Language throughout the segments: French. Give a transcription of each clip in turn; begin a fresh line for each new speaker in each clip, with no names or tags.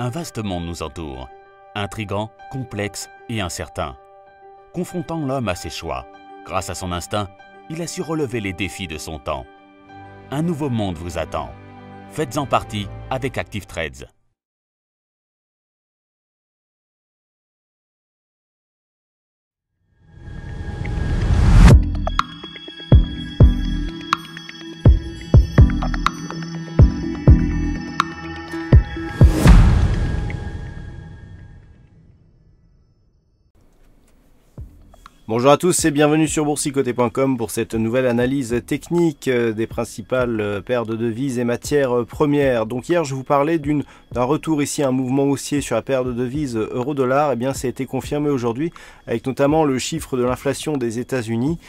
Un vaste monde nous entoure, intrigant, complexe et incertain. Confrontant l'homme à ses choix, grâce à son instinct, il a su relever les défis de son temps. Un nouveau monde vous attend. Faites-en partie avec Active Trades.
Bonjour à tous et bienvenue sur boursicoté.com pour cette nouvelle analyse technique des principales paires de devises et matières premières. Donc hier je vous parlais d'un retour ici, un mouvement haussier sur la paire de devises euro-dollar. Et bien ça a été confirmé aujourd'hui avec notamment le chiffre de l'inflation des États-Unis,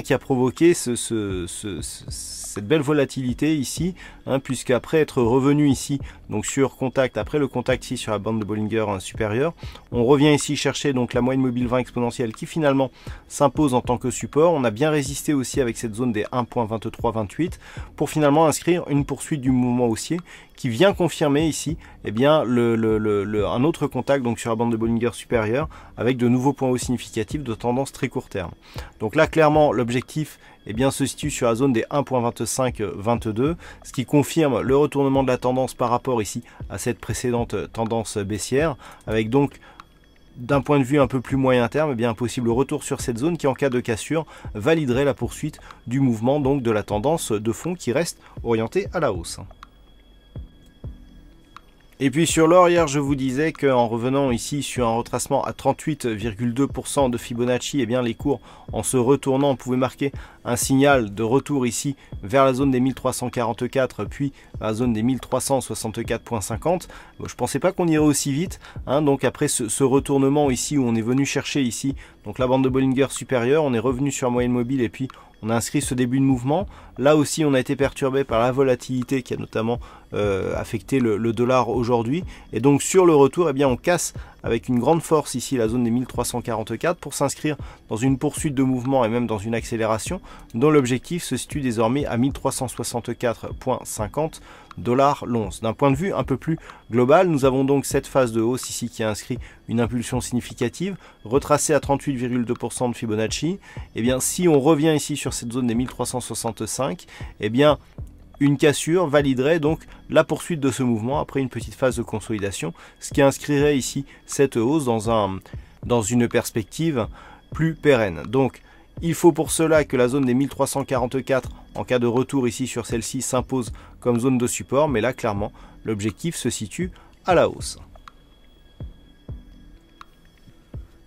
qui a provoqué cette belle volatilité ici, puisqu'après être revenu ici, donc sur contact, après le contact ici sur la bande de Bollinger supérieure, on revient ici chercher donc la moyenne mobile 20 exponentielle qui finalement s'impose en tant que support. On a bien résisté aussi avec cette zone des 1.2328 pour finalement inscrire une poursuite du mouvement haussier qui vient confirmer ici un autre contact donc sur la bande de Bollinger supérieure avec de nouveaux points hauts significatifs de tendance très court terme. Donc là clairement l'objectif se situe sur la zone des 1.2522, ce qui confirme le retournement de la tendance par rapport ici à cette précédente tendance baissière, avec donc d'un point de vue un peu plus moyen terme, un possible retour sur cette zone qui en cas de cassure validerait la poursuite du mouvement donc de la tendance de fond qui reste orientée à la hausse. Et puis sur l'or, hier je vous disais qu'en revenant ici sur un retracement à 38,2% de Fibonacci, les cours en se retournant pouvaient marquer un signal de retour ici vers la zone des 1344 puis la zone des 1364,50. Je pensais pas qu'on irait aussi vite, donc après ce retournement ici où on est venu chercher ici donc la bande de Bollinger supérieure, on est revenu sur la moyenne mobile et puis on a inscrit ce début de mouvement. Là aussi on a été perturbé par la volatilité qui a notamment affecté le dollar aujourd'hui, et donc sur le retour on casse avec une grande force ici la zone des 1344 pour s'inscrire dans une poursuite de mouvement et même dans une accélération dont l'objectif se situe désormais à 1364,50 $ l'once. D'un point de vue un peu plus global, nous avons donc cette phase de hausse ici qui a inscrit une impulsion significative, retracée à 38,2% de Fibonacci. Si on revient ici sur cette zone des 1365, une cassure validerait donc la poursuite de ce mouvement après une petite phase de consolidation, ce qui inscrirait ici cette hausse dans une perspective plus pérenne. Donc il faut pour cela que la zone des 1344 en cas de retour ici sur celle-ci s'impose comme zone de support, mais là clairement l'objectif se situe à la hausse.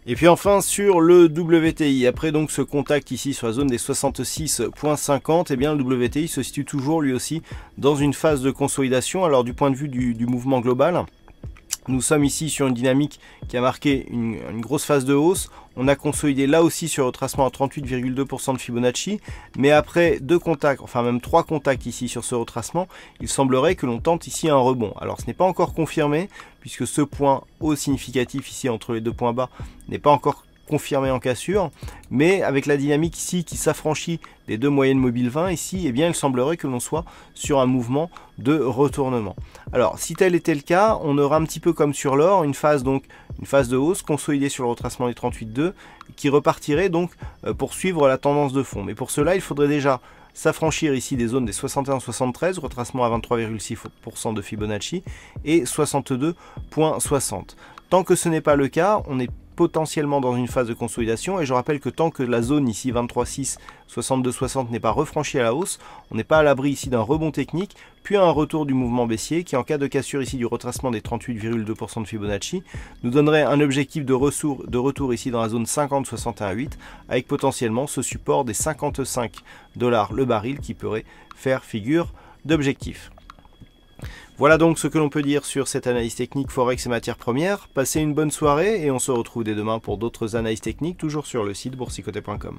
Et puis enfin sur le WTI, après donc ce contact ici sur la zone des 66,50, le WTI se situe toujours lui aussi dans une phase de consolidation. Alors du point de vue du mouvement global, nous sommes ici sur une dynamique qui a marqué une grosse phase de hausse. On a consolidé là aussi sur le retracement à 38,2% de Fibonacci, mais après deux contacts, enfin même trois contacts ici sur ce retracement, il semblerait que l'on tente ici un rebond. Alors ce n'est pas encore confirmé, puisque ce point haut significatif ici entre les deux points bas n'est pas encore confirmé en cassure, mais avec la dynamique ici qui s'affranchit des deux moyennes mobiles 20 ici, il semblerait que l'on soit sur un mouvement de retournement. Alors si tel était le cas, on aura un petit peu comme sur l'or, une phase de hausse consolidée sur le retracement des 38,2 qui repartirait donc pour suivre la tendance de fond. Mais pour cela, il faudrait déjà s'affranchir ici des zones des 61,73, retracement à 23,6% de Fibonacci, et 62,60. Tant que ce n'est pas le cas, on est potentiellement dans une phase de consolidation, et je rappelle que tant que la zone ici 23,6, 62,60 n'est pas refranchie à la hausse, on n'est pas à l'abri ici d'un rebond technique, puis un retour du mouvement baissier qui en cas de cassure ici du retracement des 38,2% de Fibonacci nous donnerait un objectif de retour ici dans la zone 50,61,8 avec potentiellement ce support des 55 $ le baril qui pourrait faire figure d'objectif. Voilà donc ce que l'on peut dire sur cette analyse technique Forex et matières premières. Passez une bonne soirée et on se retrouve dès demain pour d'autres analyses techniques, toujours sur le site boursicoté.com.